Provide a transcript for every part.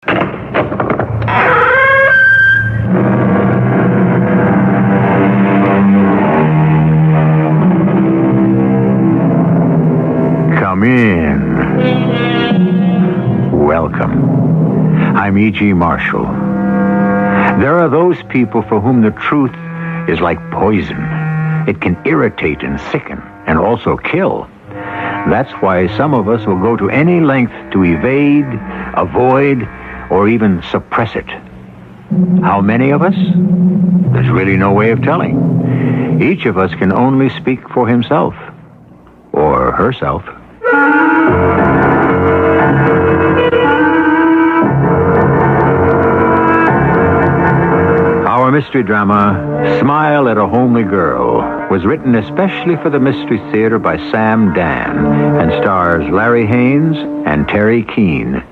Come in. Welcome. I'm E.G. Marshall. There are those people for whom the truth is like poison. It can irritate and sicken and also kill. That's why some of us will go to any length to evade, avoid, or even suppress it. How many of us? There's really no way of telling. Each of us can only speak for himself or herself. Our mystery drama, Smile at a Homely Girl, was written especially for the Mystery Theater by Sam Dan and stars Larry Haynes and Terry Keane.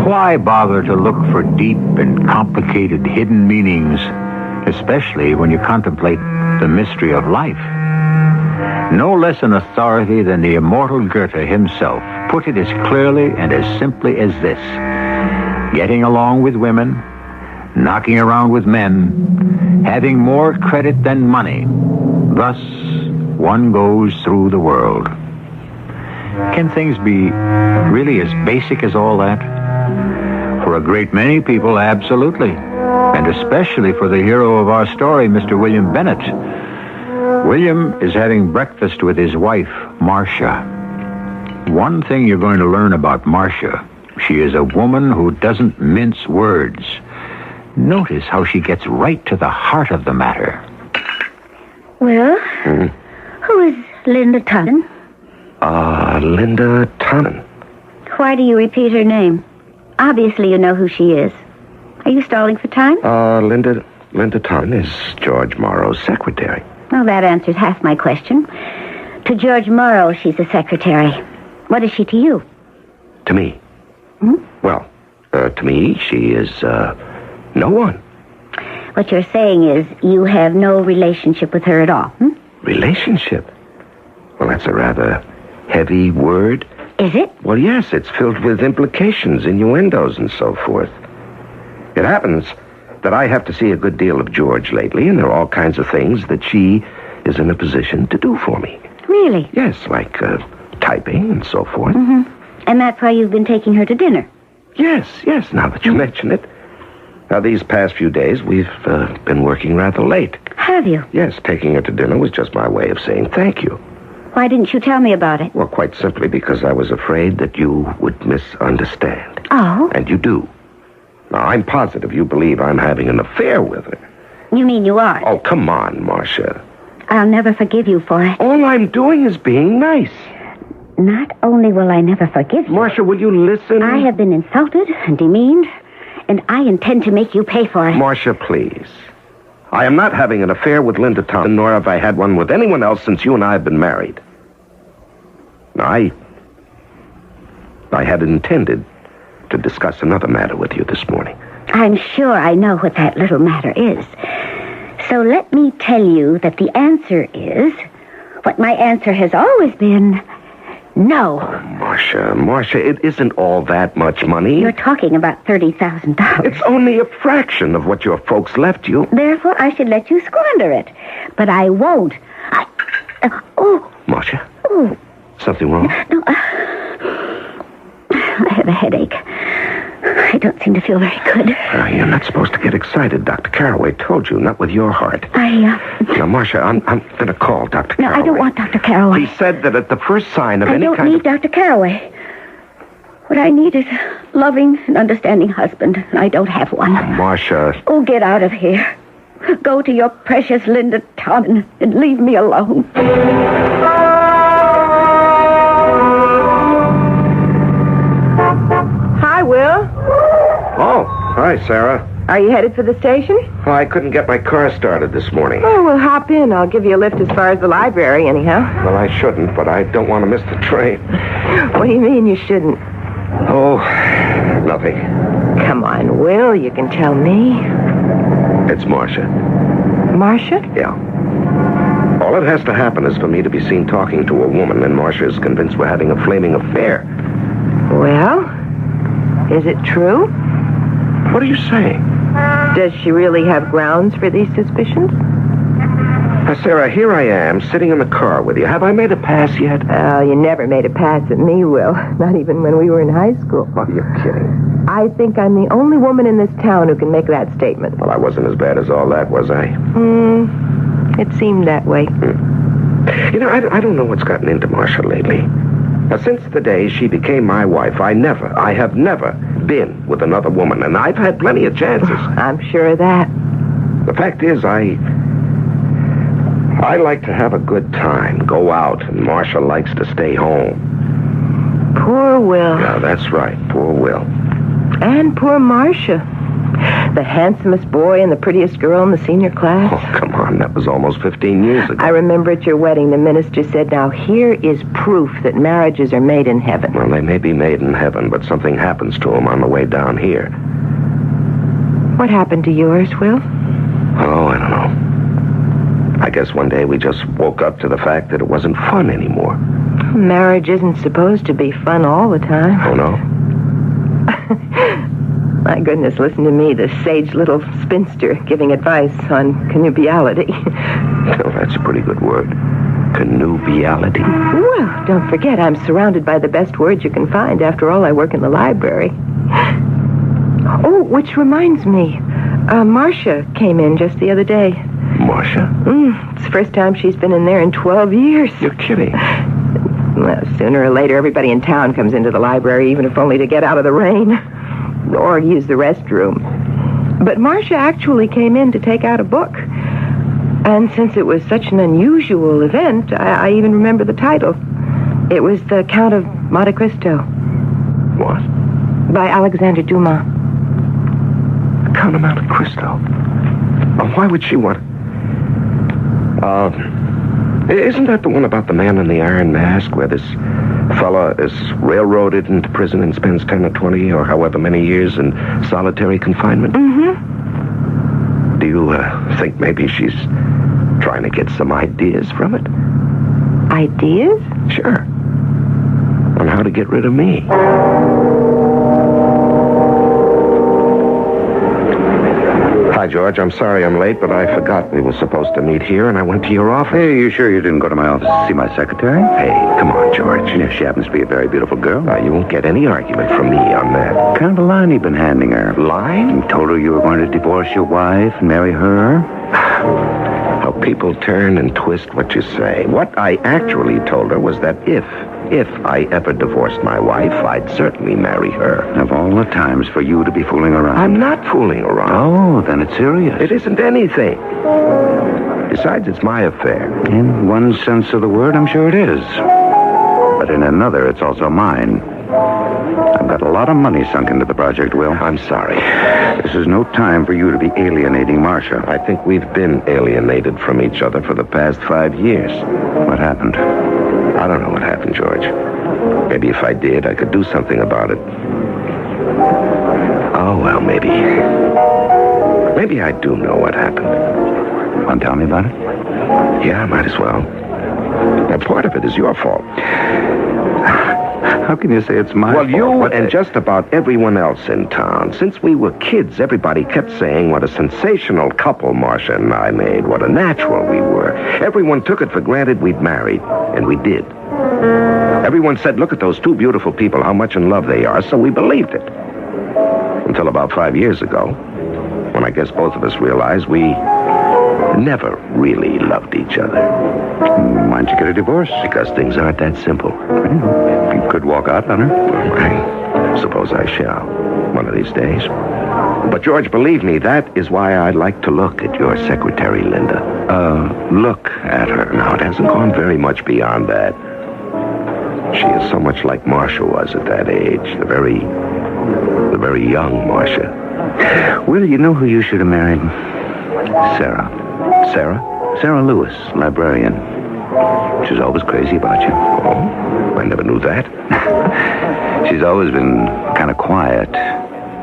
Why bother to look for deep and complicated hidden meanings, especially when you contemplate the mystery of life? No less an authority than the immortal Goethe himself put it as clearly and as simply as this: getting along with women, knocking around with men, having more credit than money. Thus, one goes through the world. Can things be really as basic as all that? For a great many people, absolutely. And especially for the hero of our story, Mr. William Bennett. William is having breakfast with his wife, Marcia. One thing you're going to learn about Marcia: she is a woman who doesn't mince words. Notice how she gets right to the heart of the matter. Well, who is Linda Tannen? Linda Tannen. Why do you repeat her name? Obviously you know who she is. Are you stalling for time? Linda Tannen is George Morrow's secretary. Well, that answers half my question. To George Morrow, she's a secretary. What is she to you? To me? Well, to me, she is, no one. What you're saying is you have no relationship with her at all, Relationship? Well, that's a rather heavy word. Is it? Well, yes, it's filled with implications, innuendos, and so forth. It happens that I have to see a good deal of George lately, and there are all kinds of things that she is in a position to do for me. Really? Yes, like typing and so forth. And that's why you've been taking her to dinner? Yes, now that you mention it. Now, these past few days, we've been working rather late. Have you? Yes, taking her to dinner was just my way of saying thank you. Why didn't you tell me about it? Well, quite simply because I was afraid that you would misunderstand. Oh? And you do. Now, I'm positive you believe I'm having an affair with her. You mean you are? Oh, come on, Marcia. I'll never forgive you for it. All I'm doing is being nice. Not only will I never forgive you... Marcia, will you listen? I have been insulted and demeaned, and I intend to make you pay for it. Marcia, please. I am not having an affair with Linda Tannen, nor have I had one with anyone else since you and I have been married. Now, I had intended to discuss another matter with you this morning. I'm sure I know what that little matter is. So let me tell you that the answer is what my answer has always been: no. Oh, Marcia, it isn't all that much money. You're talking about $30,000. It's only a fraction of what your folks left you. Therefore, I should let you squander it. But I won't. Marcia? Oh. Something wrong? No, I have a headache. I don't seem to feel very good. You're not supposed to get excited. Dr. Carraway told you, not with your heart. Now, Marcia, I'm going to call Dr. Carraway. No, I don't want Dr. Carraway. He said that at the first sign of I any don't kind need Dr. Carraway. What I need is a loving and understanding husband, and I don't have one. Marcia. Oh, get out of here. Go to your precious Linda Tannen and leave me alone. Hi, Will. Oh, hi, Sarah. Are you headed for the station? Oh, I couldn't get my car started this morning. Oh, we'll hop in. I'll give you a lift as far as the library, anyhow. Well, I shouldn't, but I don't want to miss the train. What do you mean you shouldn't? Oh, nothing. Come on, Will. You can tell me. It's Marcia. Marcia? Yeah. All it has to happen is for me to be seen talking to a woman, and Marcia is convinced we're having a flaming affair. Well, is it true? What are you saying? Does she really have grounds for these suspicions? Sarah, here I am, sitting in the car with you. Have I made a pass yet? Oh, you never made a pass at me, Will. Not even when we were in high school. Oh, you're kidding. I think I'm the only woman in this town who can make that statement. Well, I wasn't as bad as all that, was I? It seemed that way. You know, I don't know what's gotten into Marcia lately. Now, since the day she became my wife, I have never been with another woman, and I've had plenty of chances. I'm sure of that. The fact is, I like to have a good time, go out, and Marcia likes to stay home. Poor Will. Yeah, that's right, poor Will. And poor Marcia. The handsomest boy and the prettiest girl in the senior class. Oh, come on, that was almost 15 years ago. I remember at your wedding, the minister said, now here is proof that marriages are made in heaven. Well, they may be made in heaven, but something happens to them on the way down here. What happened to yours, Will? Oh, I don't know. I guess one day we just woke up to the fact that it wasn't fun anymore. Marriage isn't supposed to be fun all the time. Oh, no? My goodness, listen to me, the sage little spinster giving advice on connubiality. Well, that's a pretty good word. Connubiality. Well, don't forget, I'm surrounded by the best words you can find. After all, I work in the library. Oh, which reminds me, Marcia came in just the other day. Marcia? It's the first time she's been in there in 12 years. You're kidding. Well, sooner or later, everybody in town comes into the library, even if only to get out of the rain or use the restroom. But Marcia actually came in to take out a book. And since it was such an unusual event, I even remember the title. It was The Count of Monte Cristo. What? By Alexander Dumas. Count of Monte Cristo. Oh, why would she want... Isn't that the one about the man in the iron mask where this fella is railroaded into prison and spends 10 or 20 or however many years in solitary confinement? Mm-hmm. Do you think maybe she's trying to get some ideas from it? Ideas? Sure. On how to get rid of me. Hi, George. I'm sorry I'm late, but I forgot we were supposed to meet here, and I went to your office. Hey, you sure you didn't go to my office to see my secretary? Hey, come on, George. Yeah, she happens to be a very beautiful girl. You won't get any argument from me on that. What kind of a line you been handing her? Line? You told her you were going to divorce your wife and marry her? How people turn and twist what you say. What I actually told her was that if I ever divorced my wife, I'd certainly marry her. Of all the times for you to be fooling around. I'm not fooling around. Oh, then it's serious. It isn't anything. Besides, it's my affair. In one sense of the word, I'm sure it is. But in another, it's also mine. I've got a lot of money sunk into the project, Will. I'm sorry. This is no time for you to be alienating Marcia. I think we've been alienated from each other for the past 5 years. What happened? I don't know what happened, George. Maybe if I did, I could do something about it. Oh, well, maybe. Maybe I do know what happened. Want to tell me about it? Yeah, I might as well. Now, part of it is your fault. How can you say it's my fault? Well, you and just about everyone else in town. Since we were kids, everybody kept saying what a sensational couple Marcia and I made, what a natural we were. Everyone took it for granted we'd married, and we did. Everyone said, look at those two beautiful people, how much in love they are, so we believed it. Until about 5 years ago, when I guess both of us realized we never really loved each other. Why don't you get a divorce? Because things aren't that simple. You could walk out on her. Well, I suppose I shall, one of these days. But, George, believe me, that is why I'd like to look at your secretary, Linda. Look at her. Now, it hasn't gone very much beyond that. She is so much like Marcia was at that age, the very young Marcia. Well, you know who you should have married? Sarah. Sarah? Sarah Lewis, librarian. She's always crazy about you. Oh, I never knew that. She's always been kind of quiet.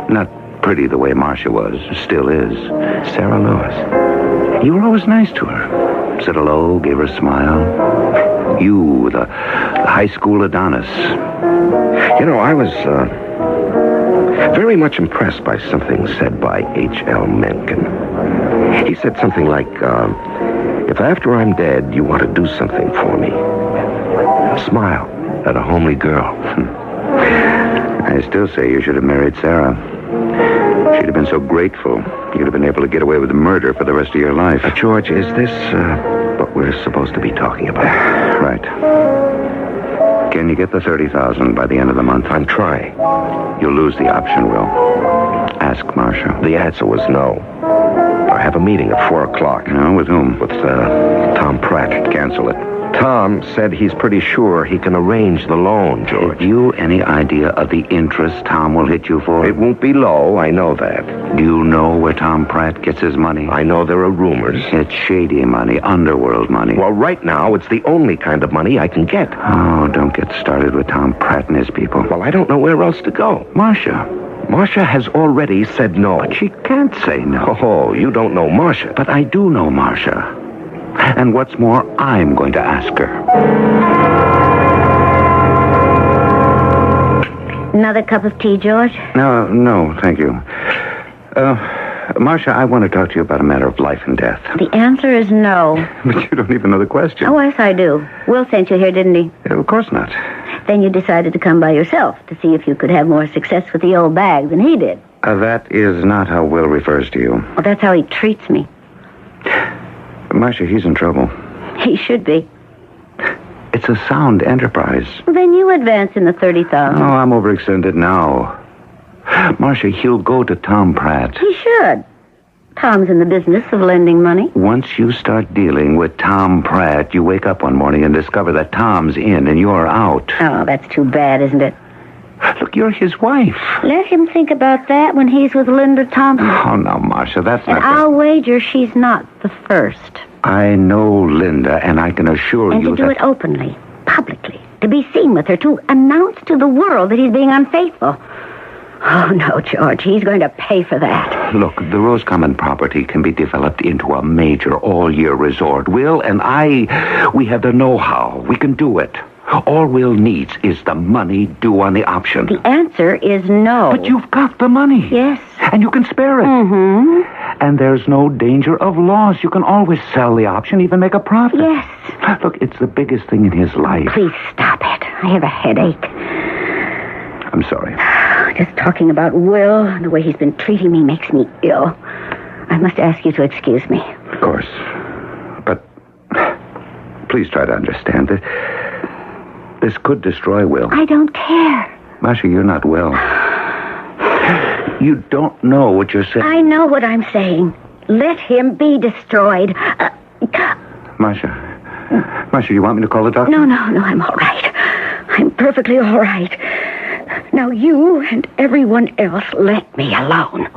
Not pretty the way Marcia was, still is. Sarah Lewis. You were always nice to her. Said hello, gave her a smile. You, the high school Adonis. You know, I was very much impressed by something said by H.L. Mencken. He said something like, if after I'm dead you want to do something for me, smile at a homely girl. I still say you should have married Sarah. She'd have been so grateful. You'd have been able to get away with murder for the rest of your life. George, is this what we're supposed to be talking about? Right. Can you get the $30,000 by the end of the month? I'm trying. You'll lose the option, Will. Ask Marcia. The answer was no. I have a meeting at 4 o'clock. No, with whom? With Tom Pratt. Cancel it. Tom said he's pretty sure he can arrange the loan, George. Have you any idea of the interest Tom will hit you for? It won't be low, I know that. Do you know where Tom Pratt gets his money? I know there are rumors. It's shady money, underworld money. Well, right now, it's the only kind of money I can get. Oh, don't get started with Tom Pratt and his people. Well, I don't know where else to go. Marcia. Marcia has already said no. But she can't say no. Oh, you don't know Marcia. But I do know Marcia. And what's more, I'm going to ask her. Another cup of tea, George? No, thank you. Marcia, I want to talk to you about a matter of life and death. The answer is no. But you don't even know the question. Oh, yes, I do. Will sent you here, didn't he? Of course not. Then you decided to come by yourself to see if you could have more success with the old bag than he did. That is not how Will refers to you. Well, that's how he treats me. Marcia, he's in trouble. He should be. It's a sound enterprise. Well, then you advance in the $30,000. Oh, I'm overextended now. Marcia, he'll go to Tom Pratt. He should. Tom's in the business of lending money. Once you start dealing with Tom Pratt, you wake up one morning and discover that Tom's in and you're out. Oh, that's too bad, isn't it? Look, you're his wife. Let him think about that when he's with Linda Thompson. Oh, no, Marcia, that's And not... I'll wager she's not the first. I know Linda, and I can assure And you to do that... it openly, publicly, to be seen with her, to announce to the world that he's being unfaithful. Oh, no, George, he's going to pay for that. Look, the Roscommon property can be developed into a major all-year resort. Will and I, we have the know-how. We can do it. All Will needs is the money due on the option. The answer is no. But you've got the money. Yes. And you can spare it. Mm-hmm. And there's no danger of loss. You can always sell the option, even make a profit. Yes. Look, it's the biggest thing in his life. Please stop it. I have a headache. I'm sorry. Just talking about Will and the way he's been treating me makes me ill. I must ask you to excuse me. Of course. But please try to understand that this could destroy Will. I don't care. Marcia, you're not well. You don't know what you're saying. I know what I'm saying. Let him be destroyed. Marcia, you want me to call the doctor? No, I'm all right. I'm perfectly all right. Now you and everyone else let me alone.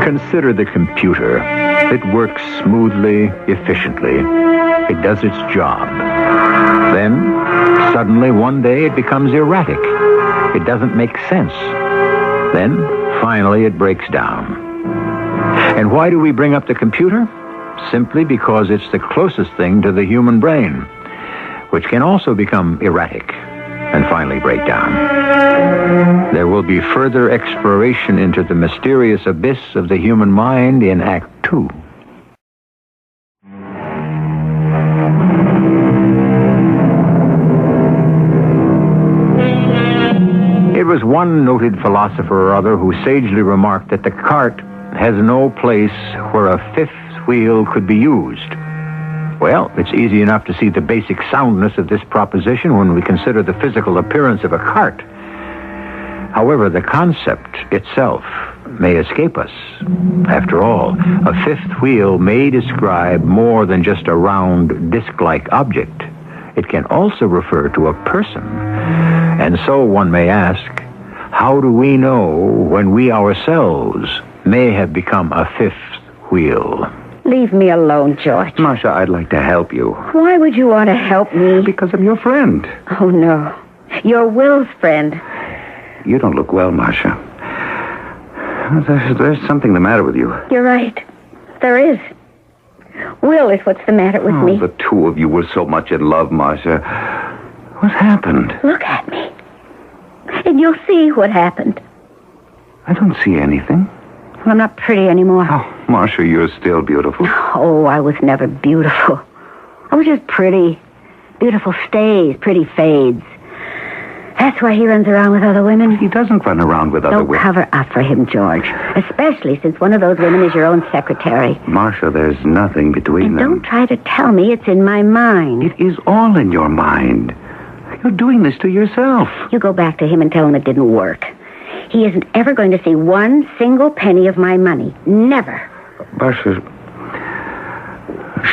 Consider the computer. It works smoothly, efficiently. It does its job. Then, suddenly, one day, it becomes erratic. It doesn't make sense. Then, finally, it breaks down. And why do we bring up the computer? Simply because it's the closest thing to the human brain, which can also become erratic and finally break down. There will be further exploration into the mysterious abyss of the human mind in Act 2. It was one noted philosopher or other who sagely remarked that the cart has no place where a fifth wheel could be used. Well, it's easy enough to see the basic soundness of this proposition when we consider the physical appearance of a cart. However, the concept itself may escape us. After all, a fifth wheel may describe more than just a round, disc-like object. It can also refer to a person. And so one may ask, how do we know when we ourselves may have become a fifth wheel? Leave me alone, George. Marcia, I'd like to help you. Why would you want to help me? Because I'm your friend. Oh, no. Your Will's friend. You don't look well, Marcia. There's something the matter with you. You're right. There is. Will is what's the matter with me. The two of you were so much in love, Marcia. What happened? Look at me. And you'll see what happened. I don't see anything. Well, I'm not pretty anymore. Oh, Marcia, you're still beautiful. Oh, I was never beautiful. I was just pretty. Beautiful stays, pretty fades. That's why he runs around with other women. He doesn't run around with other Don't women. cover up for him, George. Especially since one of those women is your own secretary. Marcia, there's nothing between And them. don't try to tell me it's in my mind. It is all in your mind. You're doing this to yourself. You go back to him and tell him it didn't work. He isn't ever going to see one single penny of my money. Never. Marcia,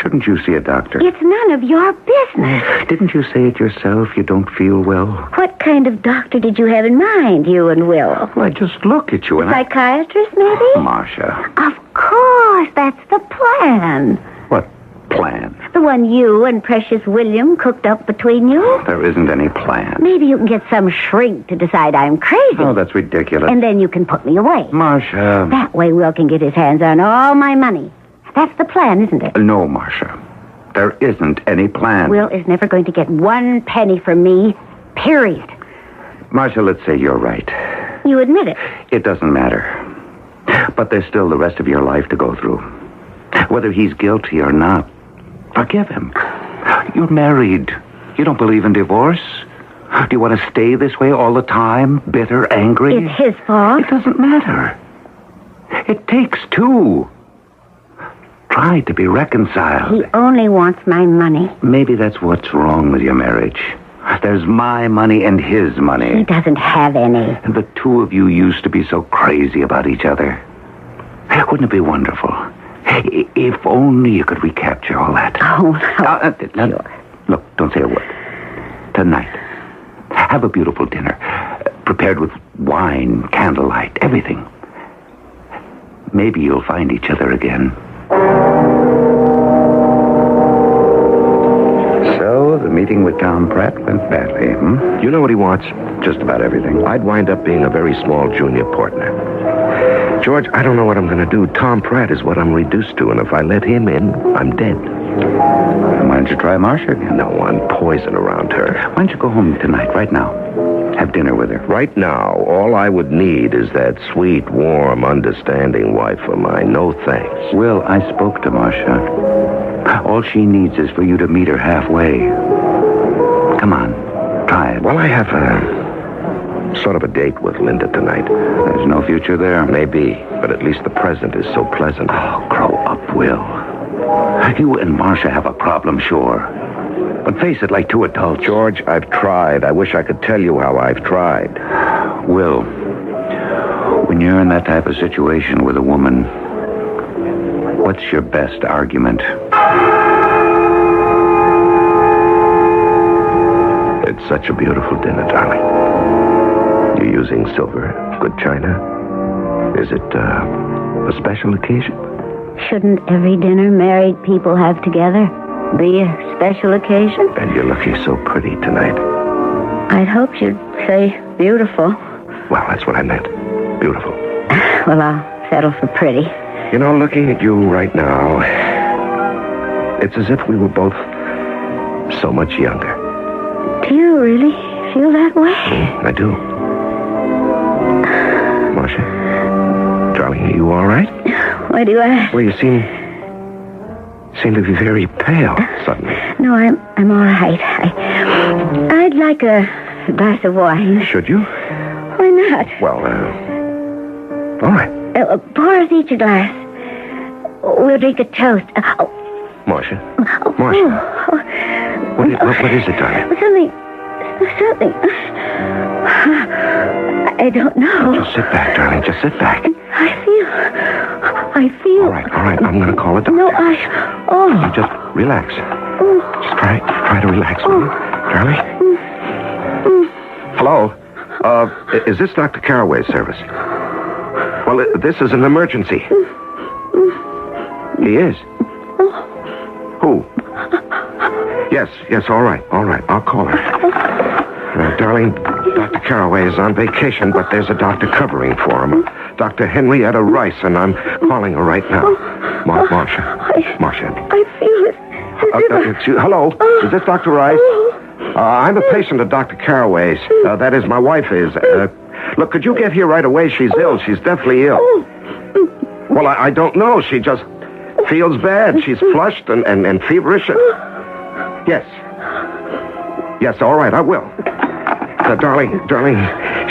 shouldn't you see a doctor? It's none of your business. Didn't you say it yourself? You don't feel well? What kind of doctor did you have in mind, you and Will? Well, I just look at you and Psychiatrist, maybe? Marcia. Of course, that's the plan. What plan? The one you and Precious William cooked up between you. There isn't any plan. Maybe you can get some shrink to decide I'm crazy. Oh, that's ridiculous. And then you can put me away. Marcia. That way Will can get his hands on all my money. That's the plan, isn't it? No, Marcia. There isn't any plan. Will is never going to get one penny from me, period. Marcia, let's say you're right. You admit it. It doesn't matter. But there's still the rest of your life to go through. Whether he's guilty or not, forgive him. You're married. You don't believe in divorce. Do you want to stay this way all the time? Bitter, angry? It's his fault. It doesn't matter. It takes two. Try to be reconciled. He only wants my money. Maybe that's what's wrong with your marriage. There's my money and his He money. doesn't have any. And the two of you used to be so crazy about each other. Wouldn't it be wonderful? If only you could recapture all that. Oh, no. Sure. Look, don't say a word. Tonight, have a beautiful dinner. Prepared with wine, candlelight, everything. Maybe you'll find each other again. So, the meeting with Tom Pratt went badly, You know what he wants? Just about everything. I'd wind up being a very small junior partner. George, I don't know what I'm going to do. Tom Pratt is what I'm reduced to, and if I let him in, I'm dead. Why don't you try Marcia again? No, I'm poison around her. Why don't you go home tonight, right now? Have dinner with her. Right now, all I would need is that sweet, warm, understanding wife of mine. No thanks. Will, I spoke to Marcia. All she needs is for you to meet her halfway. Come on, try it. Well, I have sort of a date with Linda tonight. There's no future there. Maybe, but at least the present is so pleasant. Oh, grow up, Will. You and Marcia have a problem, sure. But face it like two adults. George, I've tried. I wish I could tell you how I've tried. Will, when you're in that type of situation with a woman, what's your best argument? It's such a beautiful dinner, darling. You're using silver, good china. Is it a special occasion? Shouldn't every dinner married people have together be a special occasion? And you're looking so pretty tonight. I'd hope you'd say beautiful. Well, that's what I meant. Beautiful. Well, I'll settle for pretty. You know, looking at you right now, it's as if we were both so much younger. Do you really feel that way? I do. Marcia? Darling, are you all right? Why do you ask? Well, you seem to be very pale suddenly. No, I'm all right. I'd like a glass of wine. Should you? Why not? Well, all right. Pour us each a glass. We'll drink a toast. Marcia? Marcia? What is it, darling? Something. I don't know. Just sit back, darling. Just sit back. I feel. All right. I'm going to call a doctor. No, You just relax. Just try to relax, will you, darling? Hello? Is this Dr. Carraway's service? Well, this is an emergency. He is. Who? Yes, all right. I'll call her. Darling, Dr. Carraway is on vacation, but there's a doctor covering for him. Dr. Henrietta Rice, and I'm calling her right now. Marcia. Marcia. I feel it. Hello? Is this Dr. Rice? I'm a patient of Dr. Carraway's. That is, my wife is. Look, could you get here right away? She's ill. She's deathly ill. Well, I don't know. She just feels bad. She's flushed and feverish. Yes. Yes, all right, I will. Darling,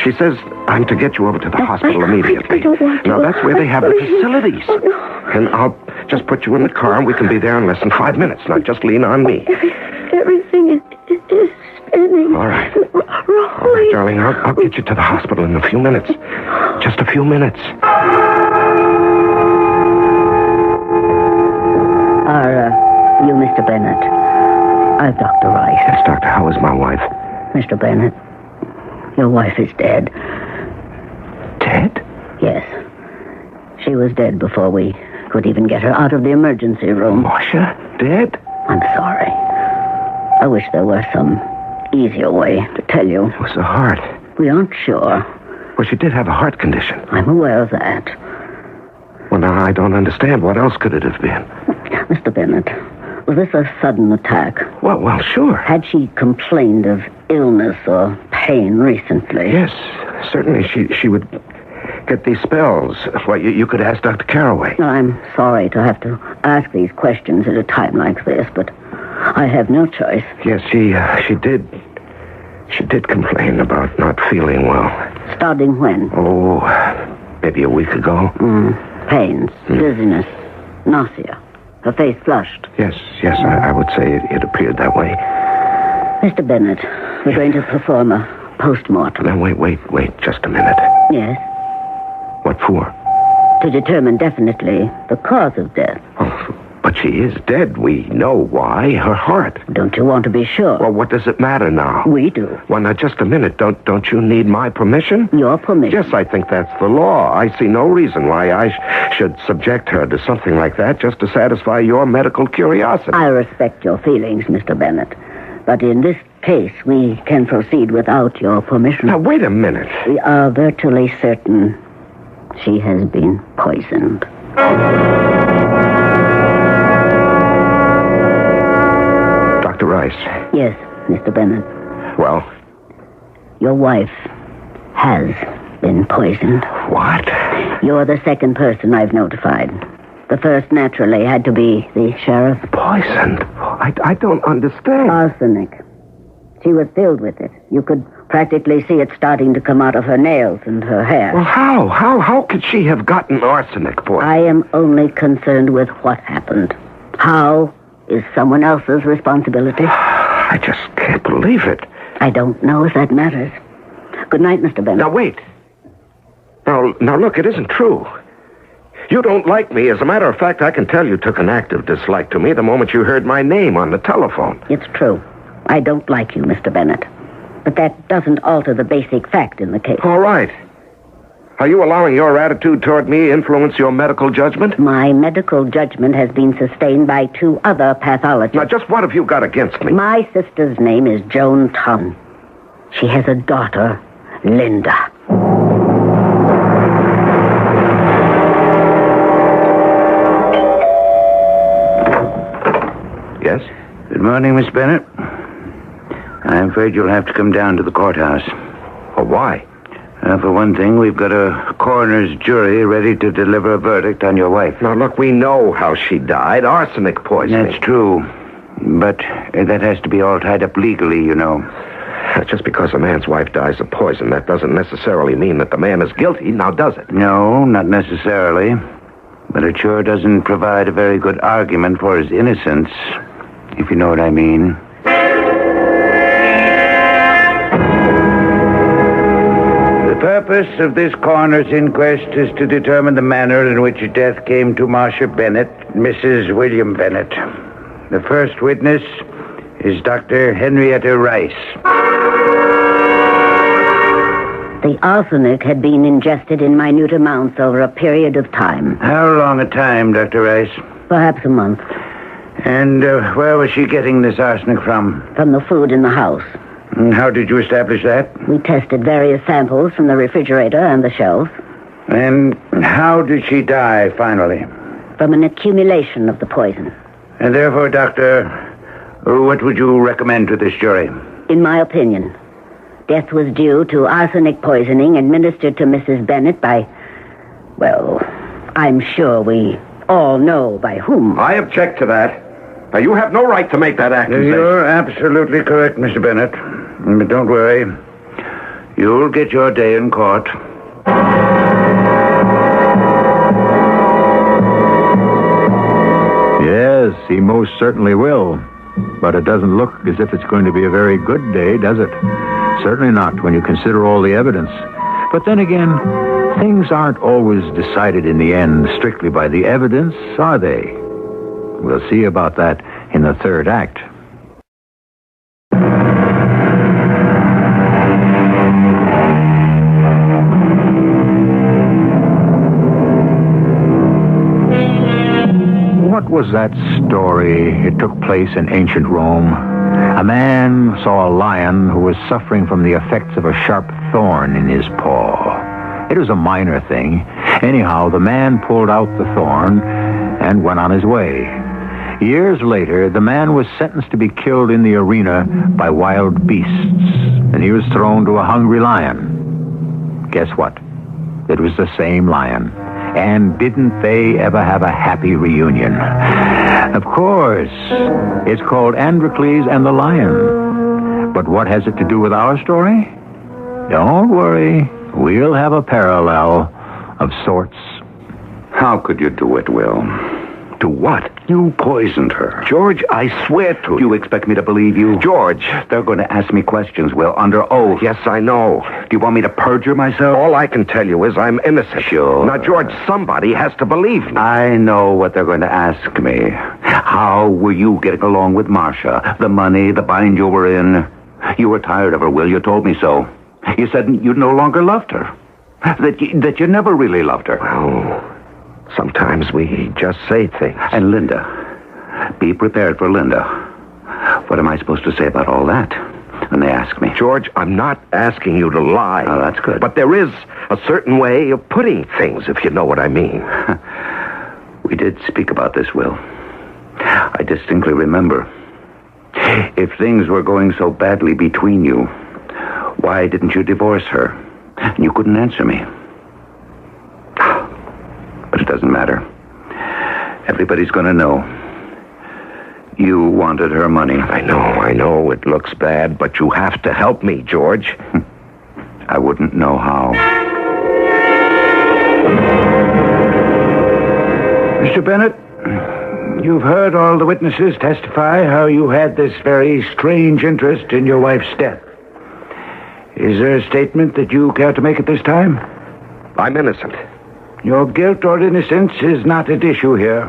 she says I'm to get you over to the hospital immediately. I don't want to. Now, that's where they have the facilities. Oh, no. And I'll just put you in the car, and we can be there in less than 5 minutes. Now, just lean on me. Everything is spinning. All right. Rolling. All right, darling, I'll get you to the hospital in a few minutes. Just a few minutes. Are you Mr. Bennett? I'm Dr. Rice. Yes, doctor, how is my wife? Mr. Bennett, your wife is dead. Dead? Yes. She was dead before we could even get her out of the emergency room. Marcia? Dead? I'm sorry. I wish there were some easier way to tell you. It was the heart. We aren't sure. Well, she did have a heart condition. I'm aware of that. Well, now, I don't understand. What else could it have been? Mr. Bennett, was this a sudden attack? Well, sure. Had she complained of illness or pain recently? Yes, certainly. She would get these spells. Well, you could ask Dr. Carraway. I'm sorry to have to ask these questions at a time like this, but I have no choice. Yes, she did. She did complain about not feeling well. Starting when? Oh, maybe a week ago. Pains, dizziness, nausea. Her face flushed. Yes, I would say it appeared that way. Mr. Bennett, we're going to perform a post-mortem. Now, wait, just a minute. Yes, What for? to determine definitely the cause of death. Oh, but she is dead. We know why. Her heart. Don't you want to be sure? Well, what does it matter now? We do. Well, now, just a minute. Don't you need my permission? Your permission. Yes, I think that's the law. I see no reason why I should subject her to something like that just to satisfy your medical curiosity. I respect your feelings, Mr. Bennett. But in this case, we can proceed without your permission. Now, wait a minute. We are virtually certain she has been poisoned. Dr. Rice. Yes, Mr. Bennett. Well, Your wife has been poisoned. what? You're the second person I've notified. The first, naturally, had to be the sheriff. Poisoned? I don't understand. Arsenic. She was filled with it. You could practically see it starting to come out of her nails and her hair. Well, how could she have gotten arsenic poison? I am only concerned with what happened. How is someone else's responsibility? I just can't believe it. I don't know if that matters. Good night, Mr. Bennett. Now, wait. Now, look, it isn't true. You don't like me. As a matter of fact, I can tell you took an active dislike to me the moment you heard my name on the telephone. It's true. I don't like you, Mr. Bennett. But that doesn't alter the basic fact in the case. All right. Are you allowing your attitude toward me influence your medical judgment? My medical judgment has been sustained by 2 other pathologists. Now, just what have you got against me? My sister's name is Joan Tunn. She has a daughter, Linda. Yes? Good morning, Miss Bennett. I'm afraid you'll have to come down to the courthouse. Oh, why? For one thing, we've got a coroner's jury ready to deliver a verdict on your wife. Now, look, we know how she died. Arsenic poisoning. That's true. But that has to be all tied up legally, you know. Just because a man's wife dies of poison, that doesn't necessarily mean that the man is guilty, now does it? No, not necessarily. But it sure doesn't provide a very good argument for his innocence, if you know what I mean. The purpose of this coroner's inquest is to determine the manner in which death came to Marcia Bennett, Mrs. William Bennett. The first witness is Dr. Henrietta Rice. The arsenic had been ingested in minute amounts over a period of time. How long a time, Dr. Rice? Perhaps a month. And where was she getting this arsenic from? From the food in the house. And how did you establish that? We tested various samples from the refrigerator and the shelf. And how did she die, finally? From an accumulation of the poison. And therefore, Doctor, what would you recommend to this jury? In my opinion, death was due to arsenic poisoning administered to Mrs. Bennett by, well, I'm sure we all know by whom. I object to that. Now, you have no right to make that accusation. You're absolutely correct, Mr. Bennett. But don't worry. You'll get your day in court. Yes, he most certainly will. But it doesn't look as if it's going to be a very good day, does it? Certainly not when you consider all the evidence. But then again, things aren't always decided in the end strictly by the evidence, are they? We'll see about that in the third act. What was that story? It took place in ancient Rome. A man saw a lion who was suffering from the effects of a sharp thorn in his paw. It was a minor thing. Anyhow, the man pulled out the thorn and went on his way. Years later, the man was sentenced to be killed in the arena by wild beasts, and he was thrown to a hungry lion. Guess what? It was the same lion. And didn't they ever have a happy reunion? Of course. It's called Androcles and the Lion. But what has it to do with our story? Don't worry. We'll have a parallel of sorts. How could you do it, Will? Do what? You poisoned her. George, I swear to You expect me to believe you? George. They're going to ask me questions, Will, under oath. Yes, I know. Do you want me to perjure myself? All I can tell you is I'm innocent. Sure. Now, George, somebody has to believe me. I know what they're going to ask me. How were you getting along with Marcia? The money, the bind you were in. You were tired of her, Will. You told me so. You said you no longer loved her. That you never really loved her. Well, sometimes we just say things. And Linda. Be prepared for Linda. What am I supposed to say about all that when they ask me? George, I'm not asking you to lie. Oh, that's good. But there is a certain way of putting things, if you know what I mean. We did speak about this, Will. I distinctly remember. If things were going so badly between you, why didn't you divorce her? And you couldn't answer me. But it doesn't matter. Everybody's going to know. You wanted her money. I know. It looks bad, but you have to help me, George. I wouldn't know how. Mr. Bennett, you've heard all the witnesses testify how you had this very strange interest in your wife's death. Is there a statement that you care to make at this time? I'm innocent. Your guilt or innocence is not at issue here.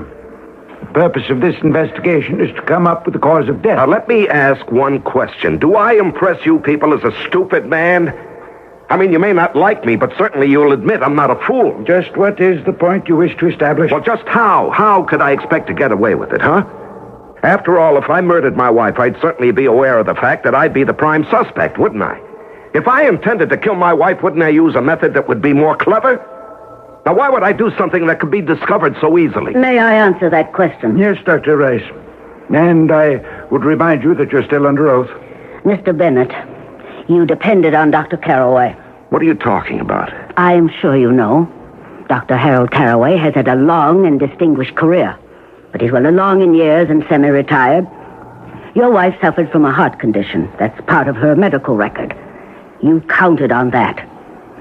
The purpose of this investigation is to come up with the cause of death. Now, let me ask one question. Do I impress you people as a stupid man? I mean, you may not like me, but certainly you'll admit I'm not a fool. Just what is the point you wish to establish? Well, just how? How could I expect to get away with it, huh? After all, if I murdered my wife, I'd certainly be aware of the fact that I'd be the prime suspect, wouldn't I? If I intended to kill my wife, wouldn't I use a method that would be more clever? Now, why would I do something that could be discovered so easily? May I answer that question? Yes, Dr. Rice. And I would remind you that you're still under oath. Mr. Bennett, you depended on Dr. Carraway. What are you talking about? I am sure you know. Dr. Harold Carraway has had a long and distinguished career, but he's well along in years and semi-retired. Your wife suffered from a heart condition. That's part of her medical record. You counted on that.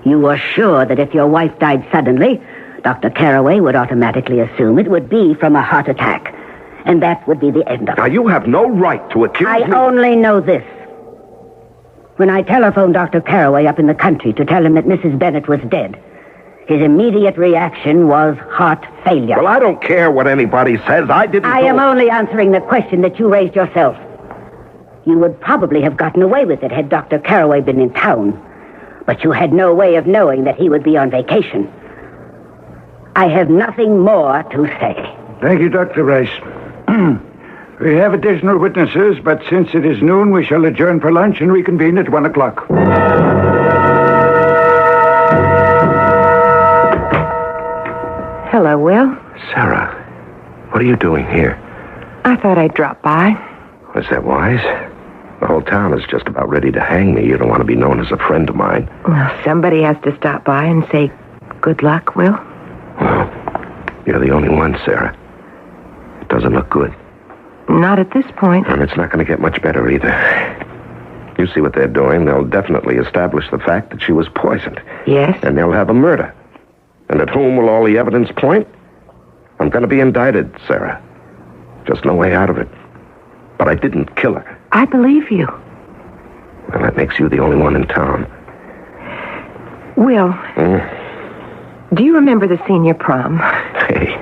You were sure that if your wife died suddenly, Dr. Carraway would automatically assume it would be from a heart attack. And that would be the end of it. Now, you have no right to accuse me. I only know this. When I telephoned Dr. Carraway up in the country to tell him that Mrs. Bennett was dead, his immediate reaction was heart failure. Well, I don't care what anybody says. I didn't I am only answering the question that you raised yourself. You would probably have gotten away with it had Dr. Carraway been in town. But you had no way of knowing that he would be on vacation. I have nothing more to say. Thank you, Dr. Rice. We have additional witnesses, but since it is noon, we shall adjourn for lunch and reconvene at 1 o'clock. Hello, Will. Sarah, what are you doing here? I thought I'd drop by. Was that wise? The whole town is just about ready to hang me. You don't want to be known as a friend of mine. Well, somebody has to stop by and say good luck, Will. Well, you're the only one, Sarah. It doesn't look good. Not at this point. And it's not going to get much better either. You see what they're doing. They'll definitely establish the fact that she was poisoned. Yes? And they'll have a murder. And at whom will all the evidence point? I'm going to be indicted, Sarah. Just no way out of it. But I didn't kill her. I believe you. Well, that makes you the only one in town. Will, do you remember the senior prom? Hey,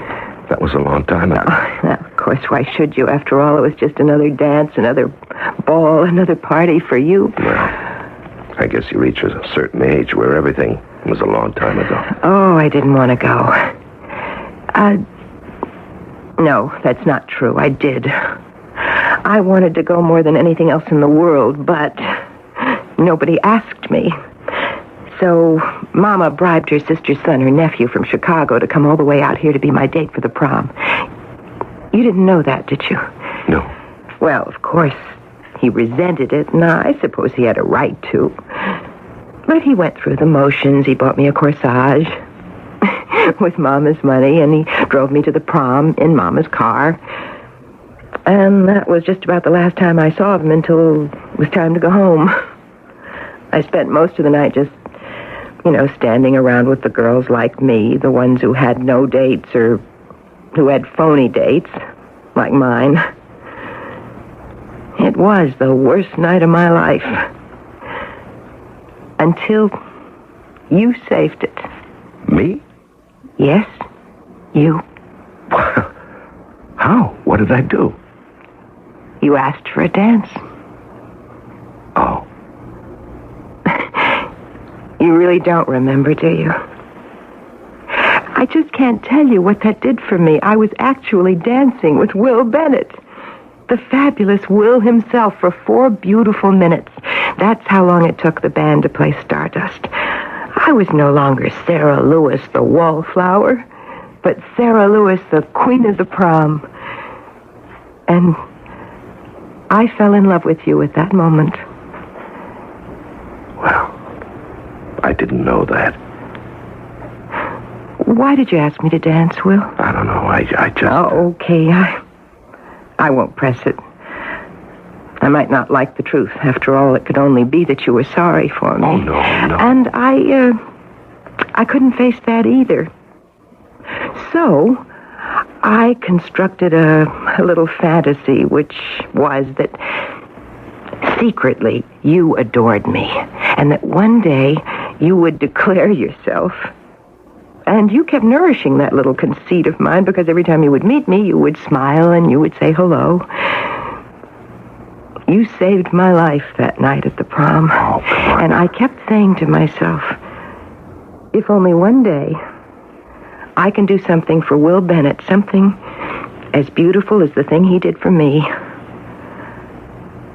that was a long time ago. Well, of course, why should you? After all, it was just another dance, another ball, another party for you. Well, I guess you reach a certain age where everything was a long time ago. Oh, I didn't want to go. No, that's not true. I did. I wanted to go more than anything else in the world, but nobody asked me. So Mama bribed her sister's son, her nephew from Chicago, to come all the way out here to be my date for the prom. You didn't know that, did you? No. Well, of course, he resented it, and I suppose he had a right to. But he went through the motions. He bought me a corsage with Mama's money, and he drove me to the prom in Mama's car. And that was just about the last time I saw him until it was time to go home. I spent most of the night just, standing around with the girls like me, the ones who had no dates or who had phony dates, like mine. It was the worst night of my life. Until you saved it. Me? Yes, you. How? What did I do? You asked for a dance. Oh. You really don't remember, do you? I just can't tell you what that did for me. I was actually dancing with Will Bennett. The fabulous Will himself for 4 beautiful minutes. That's how long it took the band to play Stardust. I was no longer Sarah Lewis, the wallflower, but Sarah Lewis, the queen of the prom. And I fell in love with you at that moment. Well, I didn't know that. Why did you ask me to dance, Will? I don't know. I just... Oh, okay. I won't press it. I might not like the truth. After all, it could only be that you were sorry for me. Oh, no. And I couldn't face that either. So, I constructed a little fantasy, which was that secretly you adored me, and that one day you would declare yourself. And you kept nourishing that little conceit of mine, because every time you would meet me, you would smile and you would say hello. You saved my life that night at the prom. Oh, come on. And I kept saying to myself, if only one day I can do something for Will Bennett, something as beautiful as the thing he did for me.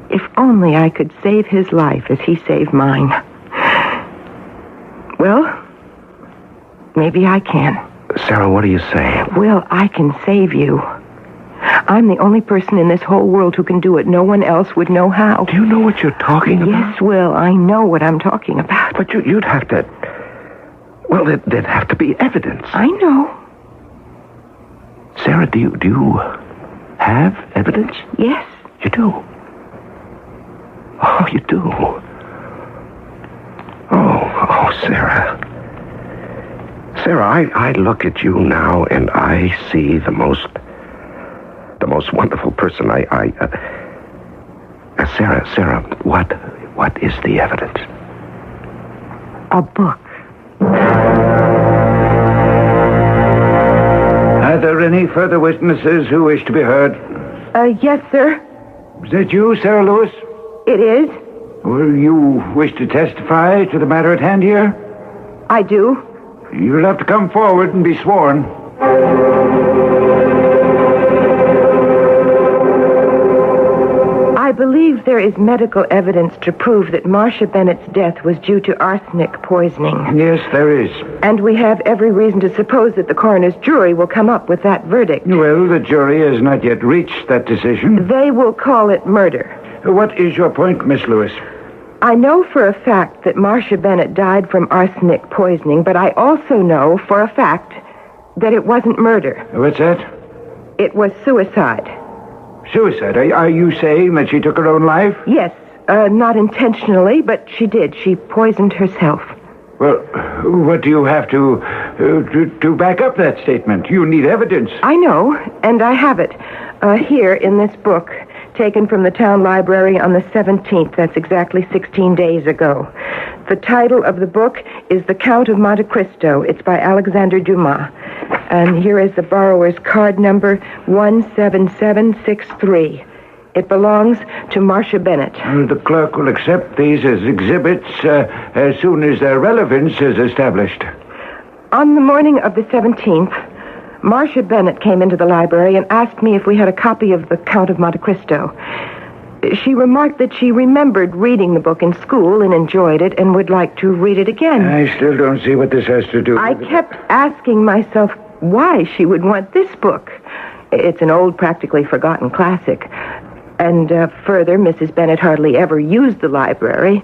If only I could save his life as he saved mine. Well, maybe I can. Sarah, what are you saying? Will, I can save you. I'm the only person in this whole world who can do it. No one else would know how. Do you know what you're talking about? Yes, Will, I know what I'm talking about. But you'd have to... Well, there'd have to be evidence. I know. Sarah, do you have evidence? Yes. You do? Oh, you do? Oh, Sarah. Sarah, I look at you now and I see the most wonderful person Sarah, what is the evidence? A book. Are there any further witnesses who wish to be heard? Yes, sir. Is that you, Sarah Lewis? It is. Will you wish to testify to the matter at hand here? I do. You'll have to come forward and be sworn. believe there is medical evidence to prove that Marcia Bennett's death was due to arsenic poisoning. Yes, there is. And we have every reason to suppose that the coroner's jury will come up with that verdict. Well, the jury has not yet reached that decision. They will call it murder. What is your point, Miss Lewis? I know for a fact that Marcia Bennett died from arsenic poisoning, but I also know for a fact that it wasn't murder. What's that? It was suicide. Suicide? Are you saying that she took her own life? Yes, not intentionally, but she did. She poisoned herself. Well, what do you have to back up that statement? You need evidence. I know, and I have it here in this book, taken from the town library on the 17th. That's exactly 16 days ago. The title of the book is The Count of Monte Cristo. It's by Alexander Dumas. And here is the borrower's card number 17763. It belongs to Marcia Bennett. The clerk will accept these as exhibits as soon as their relevance is established. On the morning of the 17th, Marcia Bennett came into the library and asked me if we had a copy of The Count of Monte Cristo. She remarked that she remembered reading the book in school and enjoyed it and would like to read it again. I still don't see what this has to do with I kept asking myself why she would want this book. It's an old, practically forgotten classic. And further, Mrs. Bennett hardly ever used the library.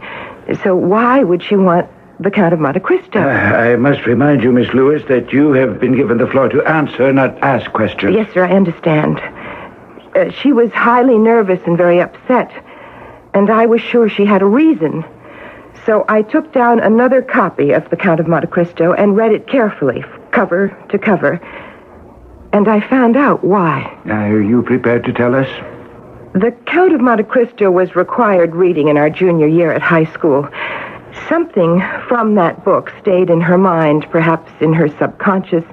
So why would she want The Count of Monte Cristo? I must remind you, Miss Lewis, that you have been given the floor to answer, not ask questions. Yes, sir, I understand. She was highly nervous and very upset, and I was sure she had a reason. So I took down another copy of The Count of Monte Cristo and read it carefully, cover to cover, and I found out why. Are you prepared to tell us? The Count of Monte Cristo was required reading in our junior year at high school. Something from that book stayed in her mind, perhaps in her subconscious.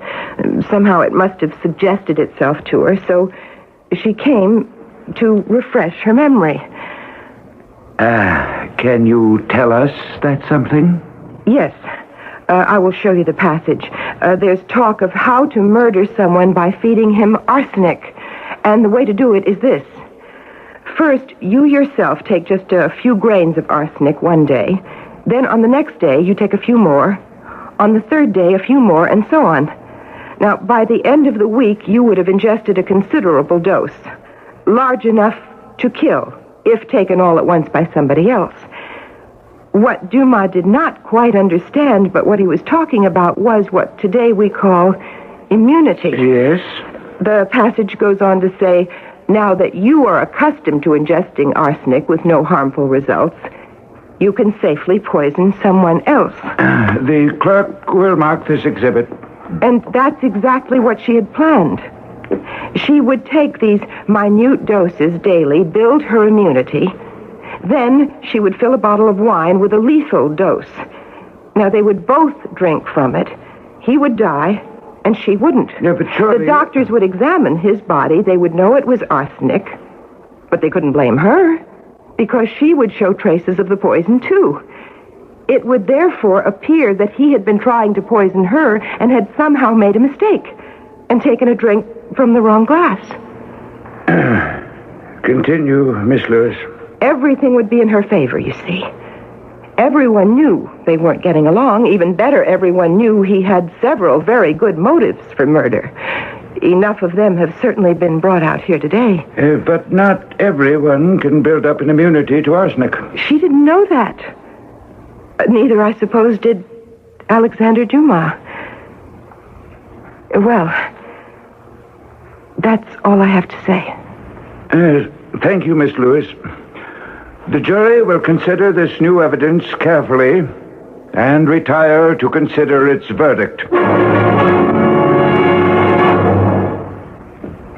Somehow it must have suggested itself to her, so she came to refresh her memory. Can you tell us that something? Yes. I will show you the passage. There's talk of how to murder someone by feeding him arsenic. And the way to do it is this. First, you yourself take just a few grains of arsenic one day. Then on the next day, you take a few more. On the third day, a few more, and so on. Now, by the end of the week, you would have ingested a considerable dose. Large enough to kill, if taken all at once by somebody else. What Dumas did not quite understand, but what he was talking about was what today we call immunity. Yes. The passage goes on to say, now that you are accustomed to ingesting arsenic with no harmful results, you can safely poison someone else. The clerk will mark this exhibit. And that's exactly what she had planned. She would take these minute doses daily, build her immunity. Then she would fill a bottle of wine with a lethal dose. Now, they would both drink from it. He would die, and she wouldn't. Yeah, but surely... The doctors would examine his body. They would know it was arsenic. But they couldn't blame her, because she would show traces of the poison, too. It would therefore appear that he had been trying to poison her and had somehow made a mistake and taken a drink from the wrong glass. Continue, Miss Lewis. Everything would be in her favor, you see. Everyone knew they weren't getting along. Even better, everyone knew he had several very good motives for murder. Enough of them have certainly been brought out here today. But not everyone can build up an immunity to arsenic. She didn't know that. Neither, I suppose, did Alexander Dumas. Well, that's all I have to say. Thank you, Miss Lewis. The jury will consider this new evidence carefully and retire to consider its verdict.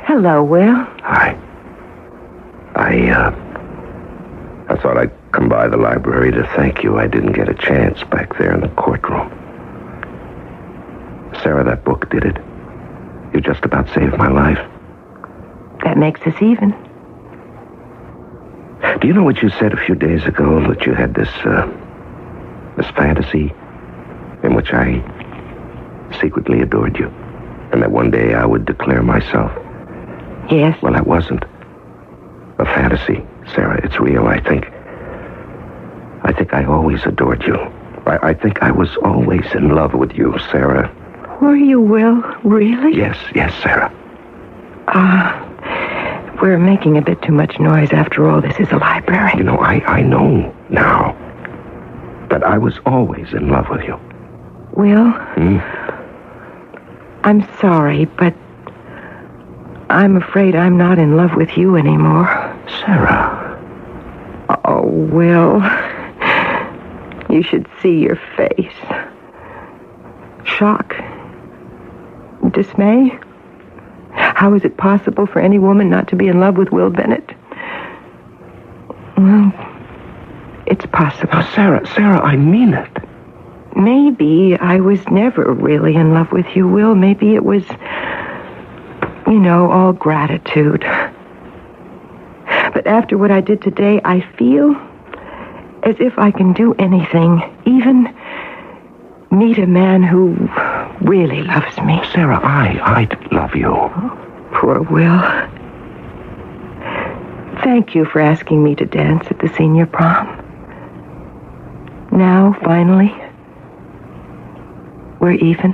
Hello, Will. Hi. I thought I'd come by the library to thank you. I didn't get a chance back there in the courtroom. Sarah, that book did it. You just about saved my life. That makes us even. Do you know what you said a few days ago? That you had this fantasy in which I secretly adored you. And that one day I would declare myself. Yes. Well, that wasn't a fantasy. Sarah, it's real, I think. I think I always adored you. I think I was always in love with you, Sarah. Were you, Will? Really? Yes, Sarah. We're making a bit too much noise. After all, this is a library. You know, I know now. But I was always in love with you. Will? I'm sorry, but I'm afraid I'm not in love with you anymore. Sarah. Oh, Will. You should see your face. Shock. Dismay. How is it possible for any woman not to be in love with Will Bennett? Well, it's possible. Now, Sarah, I mean it. Maybe I was never really in love with you, Will. Maybe it was, all gratitude. But after what I did today, I feel as if I can do anything, even meet a man who really loves me. Sarah, I love you. Poor Will. Thank you for asking me to dance at the senior prom. Now, finally, we're even.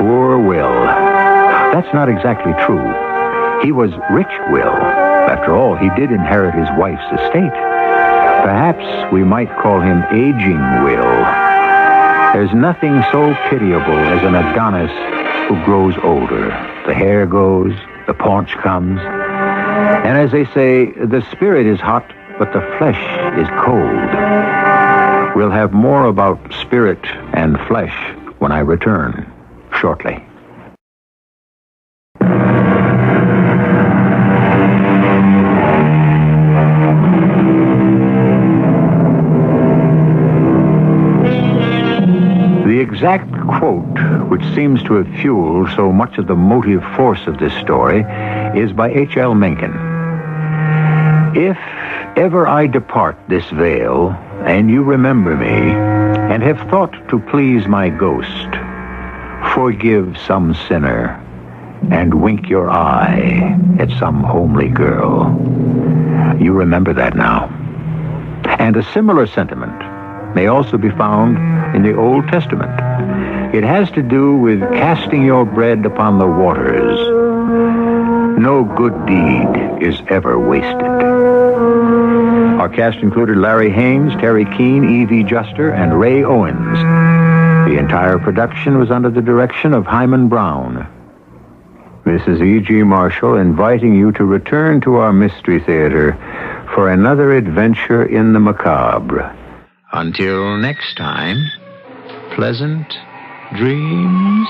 Poor Will. That's not exactly true. He was rich Will. After all, he did inherit his wife's estate. Perhaps we might call him aging Will. There's nothing so pitiable as an Adonis who grows older. The hair goes, the paunch comes. And as they say, the spirit is hot, but the flesh is cold. We'll have more about spirit and flesh when I return shortly. The exact quote which seems to have fueled so much of the motive force of this story is by H.L. Mencken. If ever I depart this vale, and you remember me, and have thought to please my ghost, forgive some sinner, and wink your eye at some homely girl. You remember that now. And a similar sentiment may also be found in the Old Testament. It has to do with casting your bread upon the waters. No good deed is ever wasted. Our cast included Larry Haynes, Terry Keane, Evie Juster, and Ray Owens. The entire production was under the direction of Hyman Brown. This is E.G. Marshall inviting you to return to our Mystery Theater for another adventure in the macabre. Until next time, pleasant dreams.